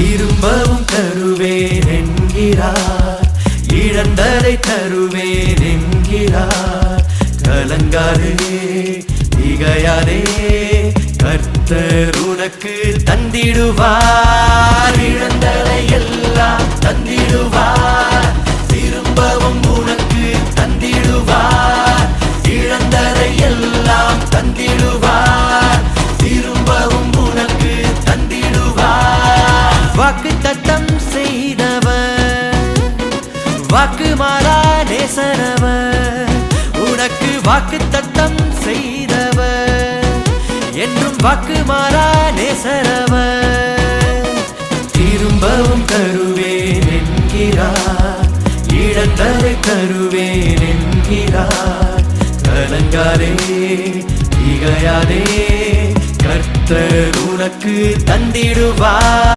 திரும்பவும் தருவேன் என்கிறார், இழந்ததை தருவேன் என்கிறார். கலங்காதே திகையாதே, கர்த்தர் உனக்கு தந்திடுவார். இழந்ததை எல்லாம் தந்திடுவார், திரும்பவும் உனக்கு தந்திடுவார். இழந்ததை எல்லாம் தந்திடுவார், திரும்பவும் உனக்கு தந்திடுவார். வாக்குத்தத்தம் செய்தவர், வாக்கு மாறா நேசனவர். உனக்கு வாக்குத்தத்தம் செய்தவர், என்றும் வாக்கு மாறா நேசனவர். திரும்பவும் தருவேன் என்கிறார், இழந்ததை தருவேன் என்கிறார். கலங்காதே திகையாதே, கர்த்தர் உனக்கு தந்திடுவார்.